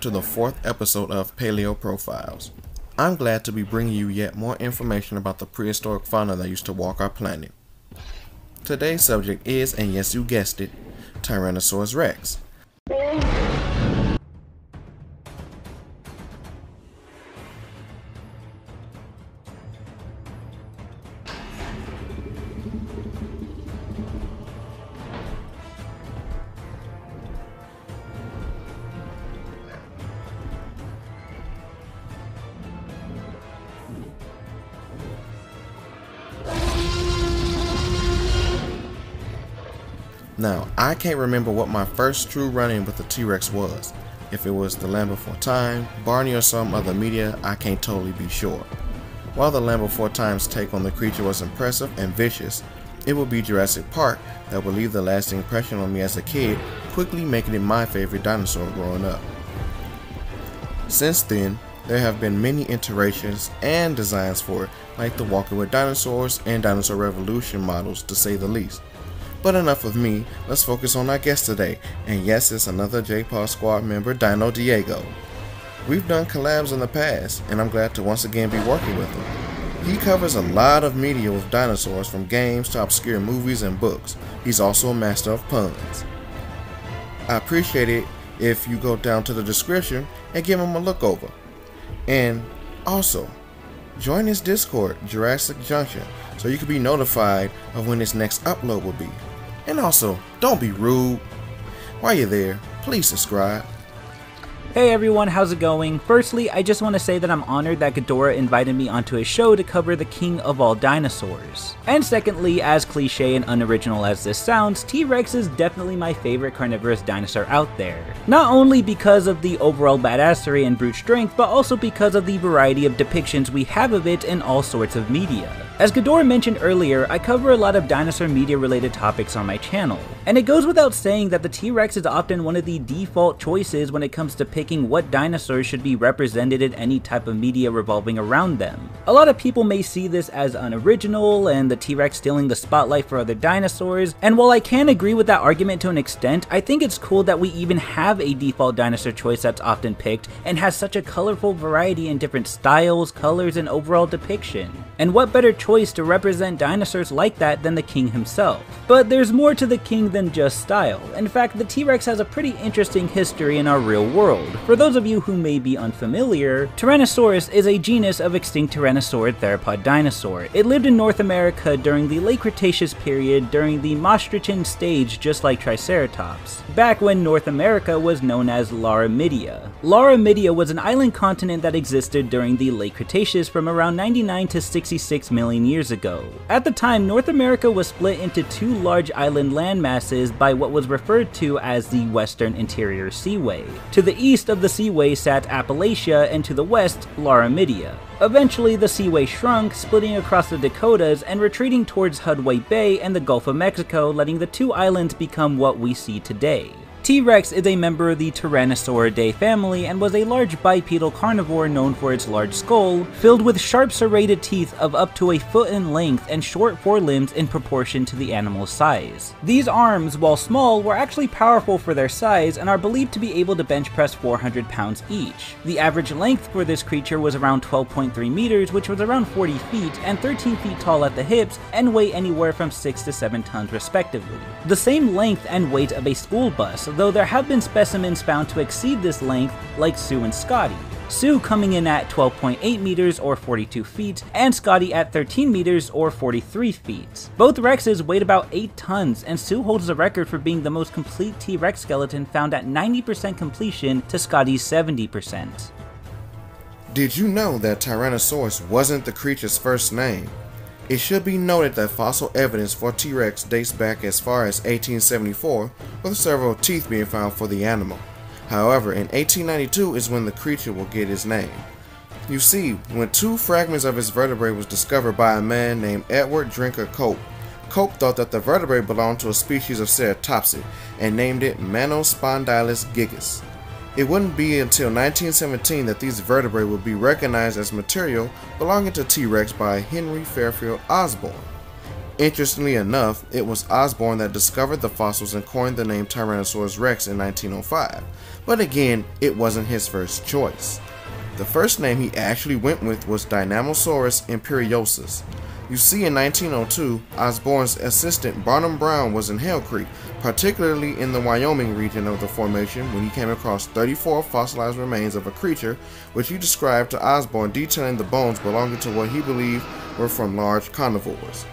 to the 4th episode of Paleo-Profiles. I'm glad to be bringing you yet more information about the prehistoric fauna that used to walk our planet. Today's subject is, and yes you guessed it, Tyrannosaurus rex. Now, I can't remember what my first true run-in with the T-Rex was. If it was The Land Before Time, Barney, or some other media, I can't totally be sure. While The Land Before Time's take on the creature was impressive and vicious, it would be Jurassic Park that would leave the lasting impression on me as a kid, quickly making it my favorite dinosaur growing up. Since then, there have been many iterations and designs for it, like the Walking with Dinosaurs and Dinosaur Revolution models, to say the least. But enough of me, let's focus on our guest today, and yes, it's another JPOG Squad member, Dino Diego. We've done collabs in the past, and I'm glad to once again be working with him. He covers a lot of media with dinosaurs, from games to obscure movies and books. He's also a master of puns. I appreciate it if you go down to the description and give him a look over. And also, join his Discord, Jurassic Junction, so you can be notified of when his next upload will be. And also, don't be rude. While you're there, please subscribe. Hey everyone, how's it going? Firstly, I just want to say that I'm honored that Ghidorah invited me onto his show to cover the king of all dinosaurs. And secondly, as cliche and unoriginal as this sounds, T-Rex is definitely my favorite carnivorous dinosaur out there. Not only because of the overall badassery and brute strength, but also because of the variety of depictions we have of it in all sorts of media. As Ghidorah mentioned earlier, I cover a lot of dinosaur media related topics on my channel. And it goes without saying that the T-Rex is often one of the default choices when it comes to picking what dinosaurs should be represented in any type of media revolving around them. A lot of people may see this as unoriginal and the T-Rex stealing the spotlight for other dinosaurs, and while I can agree with that argument to an extent, I think it's cool that we even have a default dinosaur choice that's often picked and has such a colorful variety in different styles, colors, and overall depiction. And what better choice to represent dinosaurs like that than the king himself? But there's more to the king than just style. In fact, the T-Rex has a pretty interesting history in our real world. For those of you who may be unfamiliar, Tyrannosaurus is a genus of extinct tyrannosaurid theropod dinosaur. It lived in North America during the late Cretaceous period during the Maastrichtian stage, just like Triceratops, back when North America was known as Laramidia. Laramidia was an island continent that existed during the late Cretaceous from around 99 to 66 million years ago. At the time, North America was split into two large island landmasses by what was referred to as the Western Interior Seaway. To the east of the seaway sat Appalachia, and to the west, Laramidia. Eventually, the seaway shrunk, splitting across the Dakotas and retreating towards Hudway Bay and the Gulf of Mexico, letting the two islands become what we see today. T-Rex is a member of the Tyrannosauridae family and was a large bipedal carnivore known for its large skull, filled with sharp serrated teeth of up to a foot in length and short forelimbs in proportion to the animal's size. These arms, while small, were actually powerful for their size and are believed to be able to bench press 400 pounds each. The average length for this creature was around 12.3 meters, which was around 40 feet, and 13 feet tall at the hips, and weigh anywhere from 6 to 7 tons respectively. The same length and weight of a school bus, though there have been specimens found to exceed this length, like Sue and Scotty. Sue coming in at 12.8 meters or 42 feet, and Scotty at 13 meters or 43 feet. Both Rexes weighed about 8 tons, and Sue holds the record for being the most complete T-Rex skeleton, found at 90% completion to Scotty's 70%. Did you know that Tyrannosaurus wasn't the creature's first name? It should be noted that fossil evidence for T-Rex dates back as far as 1874, with several teeth being found for the animal. However, in 1892 is when the creature will get its name. You see, when two fragments of its vertebrae was discovered by a man named Edward Drinker Cope, Cope thought that the vertebrae belonged to a species of ceratopsid and named it Manospondylus gigas. It wouldn't be until 1917 that these vertebrae would be recognized as material belonging to T-Rex by Henry Fairfield Osborn. Interestingly enough, it was Osborn that discovered the fossils and coined the name Tyrannosaurus rex in 1905, but again, it wasn't his first choice. The first name he actually went with was Dinosaurus imperiosus. You see, in 1902, Osborn's assistant Barnum Brown was in Hell Creek, particularly in the Wyoming region of the formation, when he came across 34 fossilized remains of a creature which he described to Osborn, detailing the bones belonging to what he believed were from large carnivores.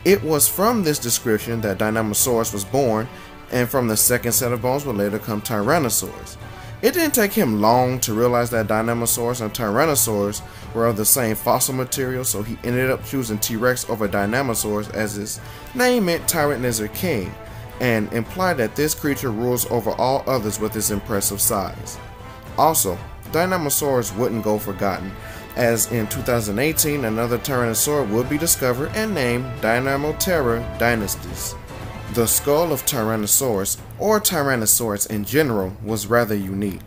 It was from this description that Dinosaurus was born, and from the second set of bones would later come Tyrannosaurus. It didn't take him long to realize that Dinosaurus and Tyrannosaurus were of the same fossil material, so he ended up choosing T-Rex over Dinosaurus as his name meant Tyrant Lizard King, and implied that this creature rules over all others with its impressive size. Also, Dinosaurus wouldn't go forgotten, as in 2018 another Tyrannosaur would be discovered and named Dinoterra dynastis. The skull of Tyrannosaurus, or Tyrannosaurus in general, was rather unique.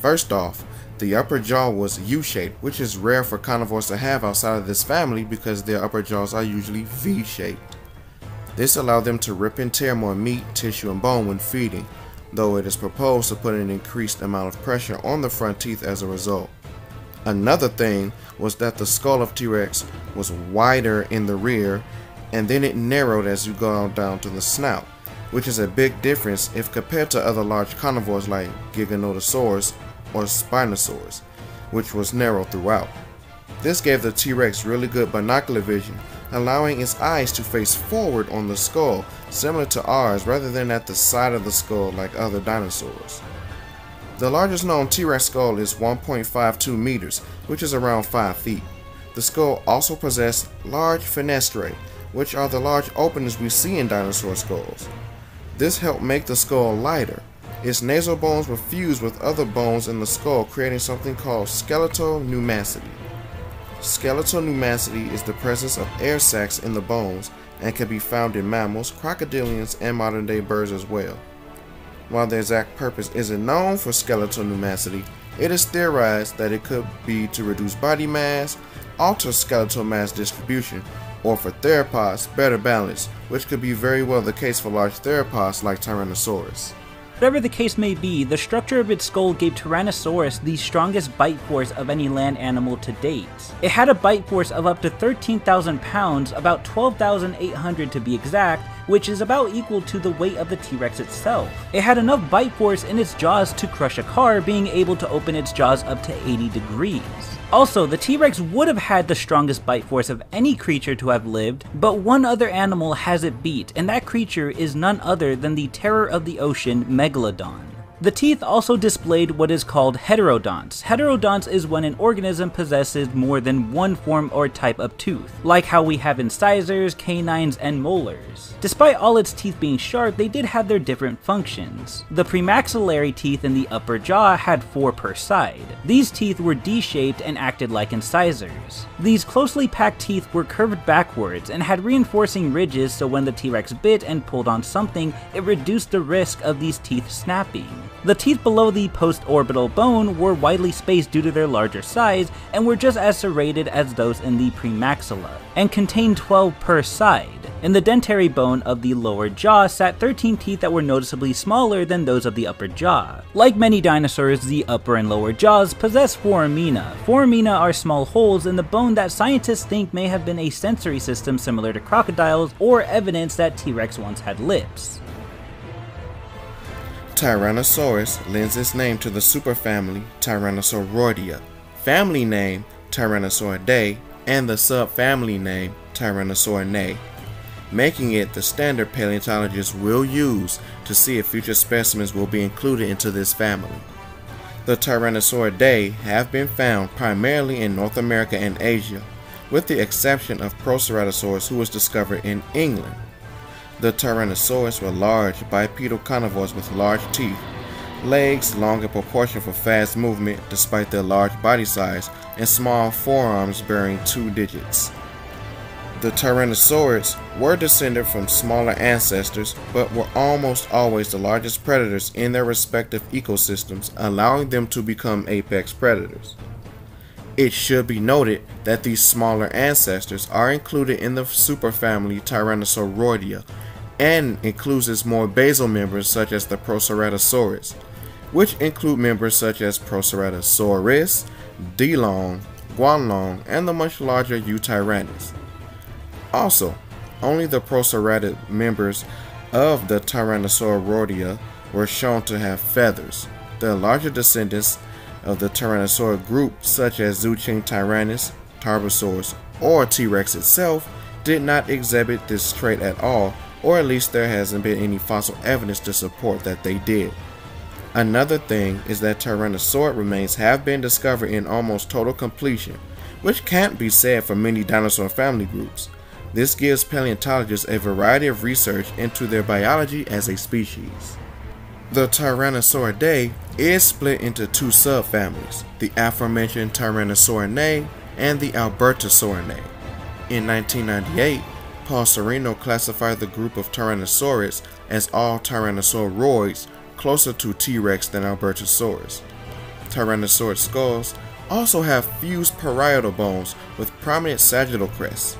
First off, the upper jaw was U-shaped, which is rare for carnivores to have outside of this family because their upper jaws are usually V-shaped. This allowed them to rip and tear more meat, tissue, and bone when feeding, though it is proposed to put an increased amount of pressure on the front teeth as a result. Another thing was that the skull of T-Rex was wider in the rear, and then it narrowed as you go down to the snout, which is a big difference if compared to other large carnivores like Giganotosaurus or Spinosaurus, which was narrow throughout. This gave the T-Rex really good binocular vision, allowing its eyes to face forward on the skull, similar to ours, rather than at the side of the skull like other dinosaurs. The largest known T-Rex skull is 1.52 meters, which is around 5 feet. The skull also possessed large fenestrae, which are the large openings we see in dinosaur skulls. This helped make the skull lighter. Its nasal bones were fused with other bones in the skull, creating something called skeletal pneumacity. Skeletal pneumacity is the presence of air sacs in the bones and can be found in mammals, crocodilians, and modern-day birds as well. While the exact purpose isn't known for skeletal pneumacity, it is theorized that it could be to reduce body mass, alter skeletal mass distribution, or for theropods, better balance, which could be very well the case for large theropods like Tyrannosaurus. Whatever the case may be, the structure of its skull gave Tyrannosaurus the strongest bite force of any land animal to date. It had a bite force of up to 13,000 pounds, about 12,800 to be exact, which is about equal to the weight of the T-Rex itself. It had enough bite force in its jaws to crush a car, being able to open its jaws up to 80 degrees. Also, the T-Rex would have had the strongest bite force of any creature to have lived, but one other animal has it beat, and that creature is none other than the terror of the ocean, Megalodon. The teeth also displayed what is called heterodonts. Heterodonts is when an organism possesses more than one form or type of tooth, like how we have incisors, canines, and molars. Despite all its teeth being sharp, they did have their different functions. The premaxillary teeth in the upper jaw had 4 per side. These teeth were D-shaped and acted like incisors. These closely packed teeth were curved backwards and had reinforcing ridges, so when the T-Rex bit and pulled on something, it reduced the risk of these teeth snapping. The teeth below the post-orbital bone were widely spaced due to their larger size and were just as serrated as those in the premaxilla, and contained 12 per side. In the dentary bone of the lower jaw sat 13 teeth that were noticeably smaller than those of the upper jaw. Like many dinosaurs, the upper and lower jaws possess foramina. Foramina are small holes in the bone that scientists think may have been a sensory system similar to crocodiles, or evidence that T-Rex once had lips. Tyrannosaurus lends its name to the superfamily Tyrannosauroidea, family name Tyrannosauridae, and the subfamily name Tyrannosaurinae, making it the standard paleontologists will use to see if future specimens will be included into this family. The Tyrannosauridae have been found primarily in North America and Asia, with the exception of Proceratosaurus, who was discovered in England. The Tyrannosaurus were large bipedal carnivores with large teeth, legs long in proportion for fast movement despite their large body size, and small forearms bearing 2 digits. The Tyrannosaurids were descended from smaller ancestors, but were almost always the largest predators in their respective ecosystems, allowing them to become apex predators. It should be noted that these smaller ancestors are included in the superfamily Tyrannosauroidea and includes its more basal members such as the Proceratosaurus, which include members such as Proceratosaurus, Dilong, Guanlong, and the much larger Eutyrannus. Also, only the proceratoid members of the Tyrannosauroidea were shown to have feathers. The larger descendants of the Tyrannosaur group, such as Zuching Tyrannus, Tarbosaurus, or T-Rex itself, did not exhibit this trait at all, or at least there hasn't been any fossil evidence to support that they did. Another thing is that Tyrannosaurid remains have been discovered in almost total completion, which can't be said for many dinosaur family groups. This gives paleontologists a variety of research into their biology as a species. The Tyrannosauridae is split into two subfamilies, the aforementioned Tyrannosaurinae and the Albertosaurinae. In 1998, Paul Sereno classified the group of Tyrannosaurids as all Tyrannosauroids, closer to T-Rex than Albertosaurus. Tyrannosaurid skulls also have fused parietal bones with prominent sagittal crests.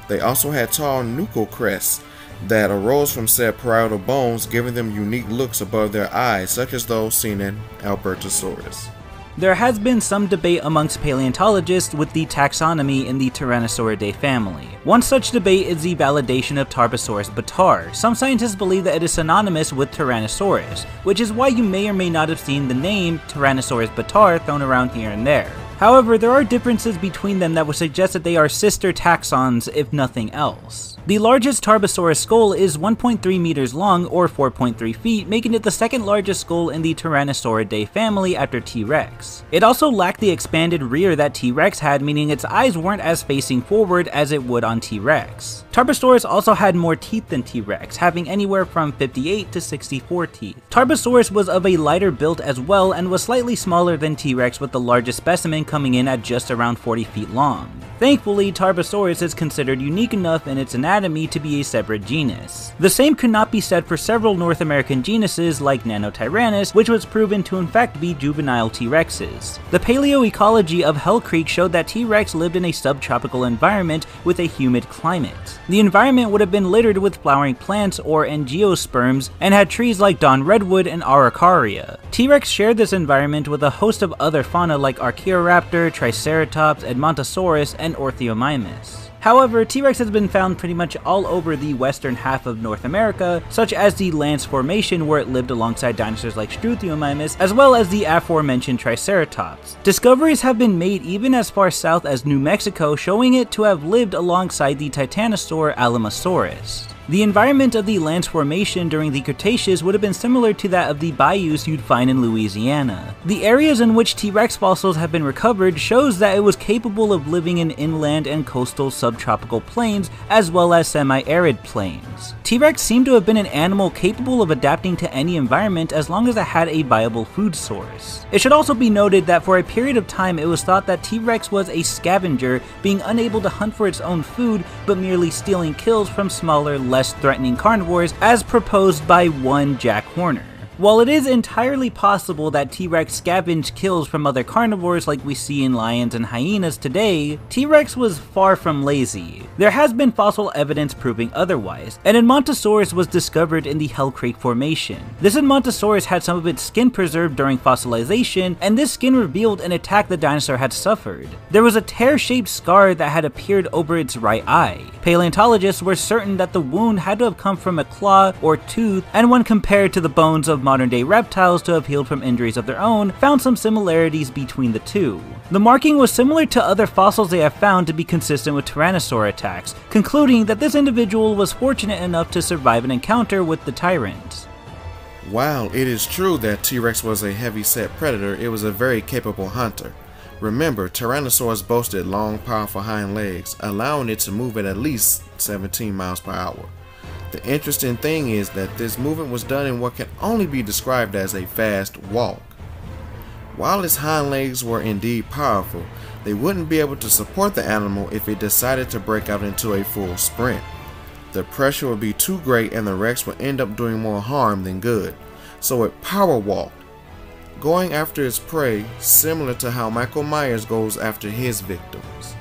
They also had tall nuchal crests that arose from said parietal bones, giving them unique looks above their eyes, such as those seen in Albertosaurus. There has been some debate amongst paleontologists with the taxonomy in the Tyrannosauridae family. One such debate is the validation of Tarbosaurus bataar. Some scientists believe that it is synonymous with Tyrannosaurus, which is why you may or may not have seen the name Tyrannosaurus bataar thrown around here and there. However, there are differences between them that would suggest that they are sister taxons if nothing else. The largest Tarbosaurus skull is 1.3 meters long or 4.3 feet, making it the second largest skull in the Tyrannosauridae family after T-Rex. It also lacked the expanded rear that T-Rex had, meaning its eyes weren't as facing forward as it would on T-Rex. Tarbosaurus also had more teeth than T-Rex, having anywhere from 58 to 64 teeth. Tarbosaurus was of a lighter build as well and was slightly smaller than T-Rex, with the largest specimen coming in at just around 40 feet long. Thankfully, Tarbosaurus is considered unique enough in its anatomy to be a separate genus. The same could not be said for several North American genuses like Nanotyrannus, which was proven to in fact be juvenile T-Rexes. The paleoecology of Hell Creek showed that T-Rex lived in a subtropical environment with a humid climate. The environment would have been littered with flowering plants or angiosperms and had trees like Don Redwood and Araucaria. T-Rex shared this environment with a host of other fauna like Archaeoraptor, Triceratops, Edmontosaurus, and Orthomimus. However, T-Rex has been found pretty much all over the western half of North America, such as the Lance Formation where it lived alongside dinosaurs like Struthiomimus, as well as the aforementioned Triceratops. Discoveries have been made even as far south as New Mexico, showing it to have lived alongside the Titanosaur Alamosaurus. The environment of the Lance Formation during the Cretaceous would have been similar to that of the bayous you'd find in Louisiana. The areas in which T-Rex fossils have been recovered shows that it was capable of living in inland and coastal subtropical plains as well as semi-arid plains. T-Rex seemed to have been an animal capable of adapting to any environment as long as it had a viable food source. It should also be noted that for a period of time it was thought that T-Rex was a scavenger, being unable to hunt for its own food but merely stealing kills from smaller, less threatening carnivores as proposed by one Jack Horner. While it is entirely possible that T-Rex scavenged kills from other carnivores like we see in lions and hyenas today, T-Rex was far from lazy. There has been fossil evidence proving otherwise. An Edmontosaurus was discovered in the Hell Creek Formation. This Edmontosaurus had some of its skin preserved during fossilization, and this skin revealed an attack the dinosaur had suffered. There was a tear-shaped scar that had appeared over its right eye. Paleontologists were certain that the wound had to have come from a claw or tooth, and when compared to the bones of modern-day reptiles to have healed from injuries of their own, found some similarities between the two. The marking was similar to other fossils they have found to be consistent with Tyrannosaur attacks, concluding that this individual was fortunate enough to survive an encounter with the tyrant. While it is true that T-Rex was a heavy-set predator, it was a very capable hunter. Remember, Tyrannosaurus boasted long, powerful hind legs, allowing it to move at least 17 miles per hour. The interesting thing is that this movement was done in what can only be described as a fast walk. While its hind legs were indeed powerful, they wouldn't be able to support the animal if it decided to break out into a full sprint. The pressure would be too great and the Rex would end up doing more harm than good, so it power walked. going after its prey similar to how Michael Myers goes after his victims.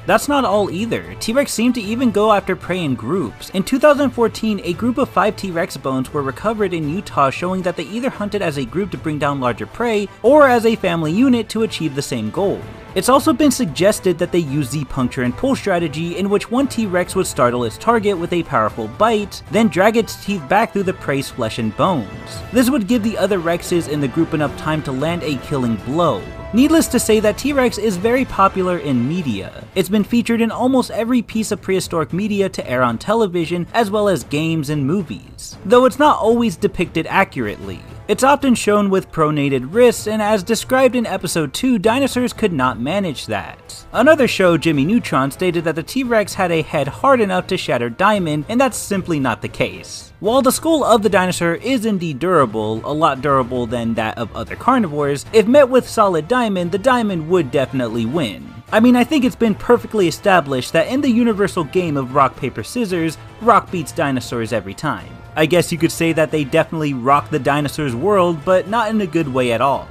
That's not all either. T-Rex seem to even go after prey in groups. In 2014, a group of 5 T-Rex bones were recovered in Utah, showing that they either hunted as a group to bring down larger prey, or as a family unit to achieve the same goal. It's also been suggested that they use the puncture and pull strategy, in which one T-Rex would startle its target with a powerful bite, then drag its teeth back through the prey's flesh and bones. This would give the other Rexes in the group enough time to land a killing blow. Needless to say that T-Rex is very popular in media. It's been featured in almost every piece of prehistoric media to air on television, as well as games and movies, though it's not always depicted accurately. It's often shown with pronated wrists, and as described in episode 2, dinosaurs could not manage that. Another show, Jimmy Neutron, stated that the T-Rex had a head hard enough to shatter diamond, and that's simply not the case. While the skull of the dinosaur is indeed durable, a lot durable than that of other carnivores, if met with solid diamond, the diamond would definitely win. I mean, I think it's been perfectly established that in the universal game of rock, paper, scissors, rock beats dinosaurs every time. I guess you could say that they definitely rock the dinosaurs' world, but not in a good way at all.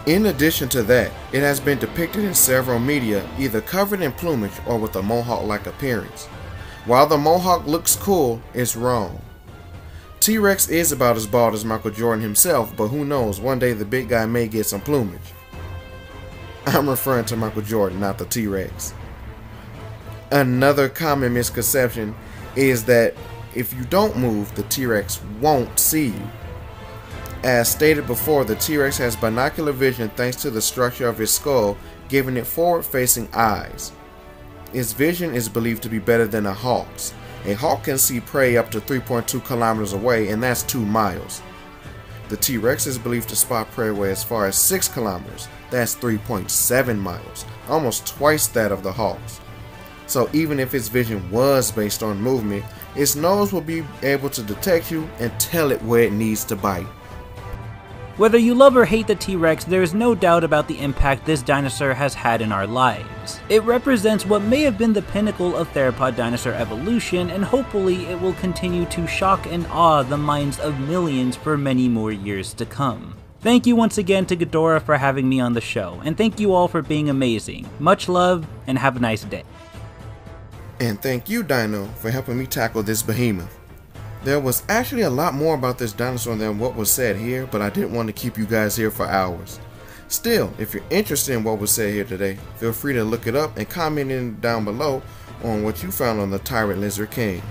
In addition to that, it has been depicted in several media, either covered in plumage or with a mohawk-like appearance. While the mohawk looks cool, it's wrong. T-Rex is about as bald as Michael Jordan himself, but who knows, one day the big guy may get some plumage. I'm referring to Michael Jordan, not the T-Rex. Another common misconception is that if you don't move, the T-Rex won't see you. As stated before, the T-Rex has binocular vision thanks to the structure of its skull, giving it forward-facing eyes. Its vision is believed to be better than a hawk's. A hawk can see prey up to 3.2 kilometers away, and that's 2 miles. The T-Rex is believed to spot prey away as far as 6 kilometers, that's 3.7 miles, almost twice that of the hawk's. So even if its vision was based on movement, its nose will be able to detect you and tell it where it needs to bite. Whether you love or hate the T-Rex, there is no doubt about the impact this dinosaur has had in our lives. It represents what may have been the pinnacle of theropod dinosaur evolution, and hopefully it will continue to shock and awe the minds of millions for many more years to come. Thank you once again to Ghidorah for having me on the show, and thank you all for being amazing. Much love, and have a nice day. And thank you, Dino, for helping me tackle this behemoth. There was actually a lot more about this dinosaur than what was said here, but I didn't want to keep you guys here for hours. Still, if you're interested in what was said here today, feel free to look it up and comment in down below on what you found on the Tyrant Lizard King.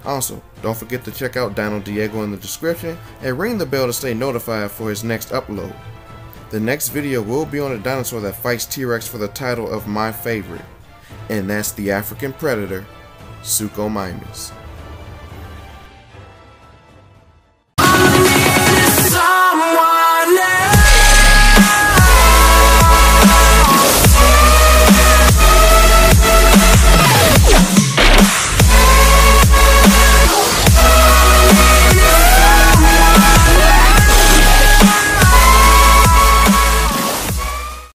Also, don't forget to check out Dino Diego in the description and ring the bell to stay notified for his next upload. The next video will be on a dinosaur that fights T-Rex for the title of my favorite, and that's the African predator, Suchomimus.